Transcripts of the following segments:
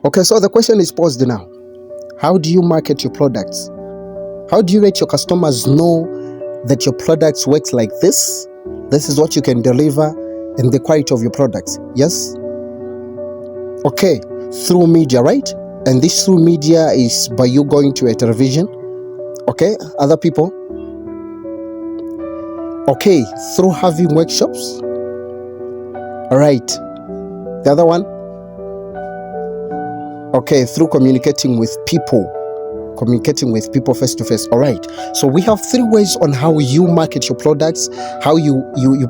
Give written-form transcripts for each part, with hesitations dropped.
Okay, so the question is posed now. How do you market your products? How do you let your customers know that your products works like this? This is what you can deliver and the quality of your products. Yes? Okay, through media, right? And this through media is by you going to a television. Okay, other people. Okay, through having workshops. All right. The other one. Okay, through communicating with people face to face. All right, so we have 3 ways on how you market your products, how you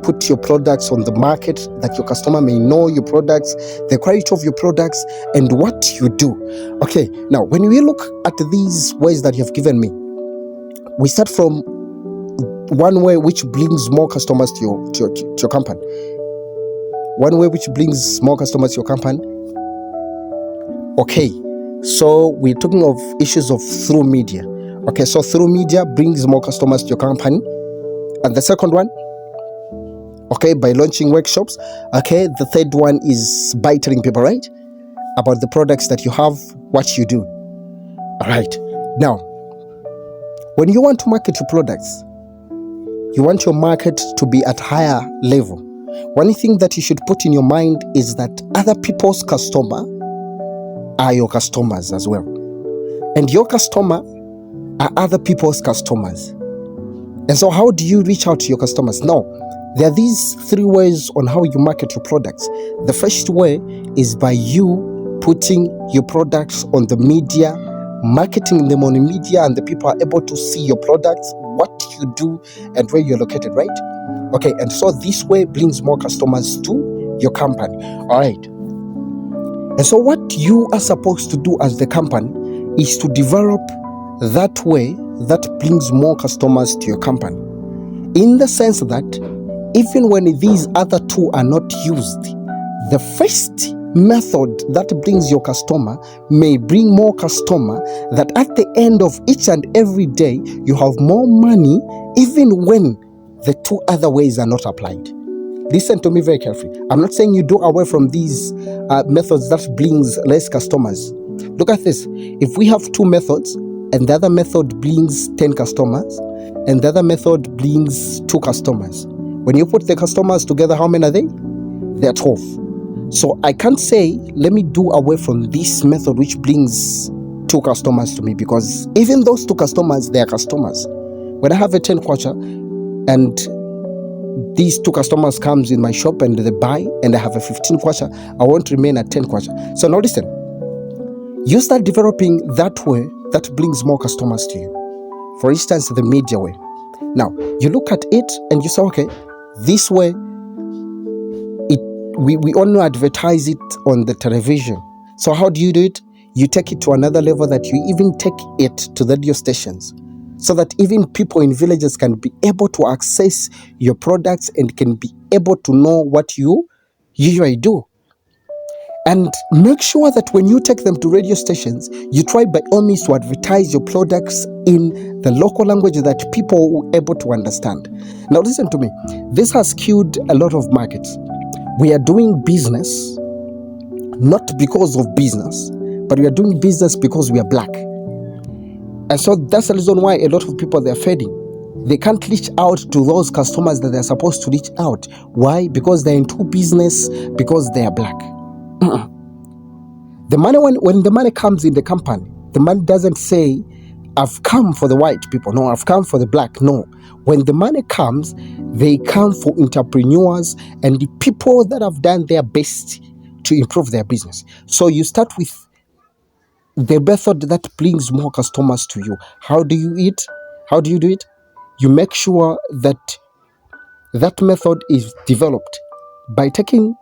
put your products on the market, that your customer may know your products, the quality of your products, and what you do. Okay, now when we look at these ways that you have given me, we start from one way which brings more customers to your company. One way which brings more customers to your company. Okay, so we're talking of issues of through media. Okay, so through media brings more customers to your company. And the second one, okay, by launching workshops. Okay, the third one is by telling people, right, about the products that you have, what you do. All right, now, when you want to market your products, you want your market to be at higher level. One thing that you should put in your mind is that other people's customer are your customers as well. And your customer are other people's customers. And so how do you reach out to your customers? Now, there are these 3 ways on how you market your products. The first way is by you putting your products on the media, marketing them on the media, and the people are able to see your products, what you do, and where you're located, right? Okay, and so this way brings more customers to your company. All right. And so what you are supposed to do as the company is to develop that way that brings more customers to your company. In the sense that even when these other 2 are not used, the first method that brings your customer may bring more customer, that at the end of each and every day, you have more money even when the 2 other ways are not applied. Listen to me very carefully. I'm not saying you do away from these methods that brings less customers. Look at this. If we have 2 methods and the other method brings 10 customers and the other method brings 2 customers, when you put the customers together, how many are they? They are 12. So I can't say, let me do away from this method which brings 2 customers to me, because even those 2 customers, they are customers. When I have a 10 kwacha and these 2 customers comes in my shop and they buy, and I have a 15 kwacha, I won't remain at 10 kwacha. So now listen, you start developing that way that brings more customers to you. For instance, the media way. Now, you look at it and you say, okay, this way, we only advertise it on the television. So how do you do it? You take it to another level, that you even take it to the radio stations, so that even people in villages can be able to access your products and can be able to know what you usually do. And make sure that when you take them to radio stations, you try by all means to advertise your products in the local language that people are able to understand. Now listen to me. This has killed a lot of markets. We are doing business not because of business, but we are doing business because we are black. And so that's the reason why a lot of people, they're fading. They can't reach out to those customers that they're supposed to reach out. Why? Because they're into business, because they are black. The money, when the money comes in the company, the money doesn't say, I've come for the white people. No, I've come for the black. No. When the money comes, they come for entrepreneurs and the people that have done their best to improve their business. So you start with the method that brings more customers to you. How do you eat? How do you do it? You make sure that that method is developed by taking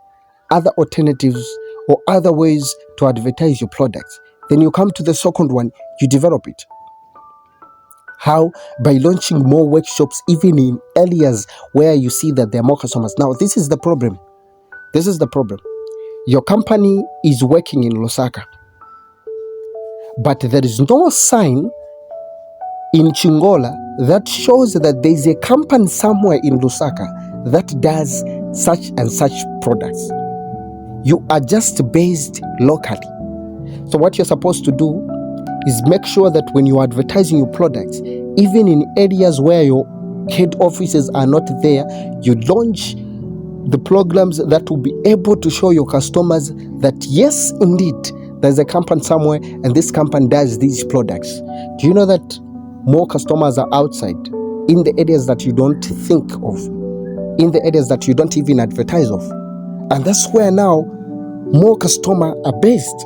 other alternatives or other ways to advertise your products. Then you come to the second one, you develop it. How? By launching more workshops, even in areas where you see that there are more customers. Now, this is the problem. This is the problem. Your company is working in Lusaka, but there is no sign in Chingola that shows that there is a company somewhere in Lusaka that does such and such products. You are just based locally. So what you're supposed to do is make sure that when you're advertising your products, even in areas where your head offices are not there, you launch the programs that will be able to show your customers that yes, indeed, there's a company somewhere and this company does these products. Do you know that more customers are outside in the areas that you don't think of, in the areas that you don't even advertise of? And that's where now more customers are based.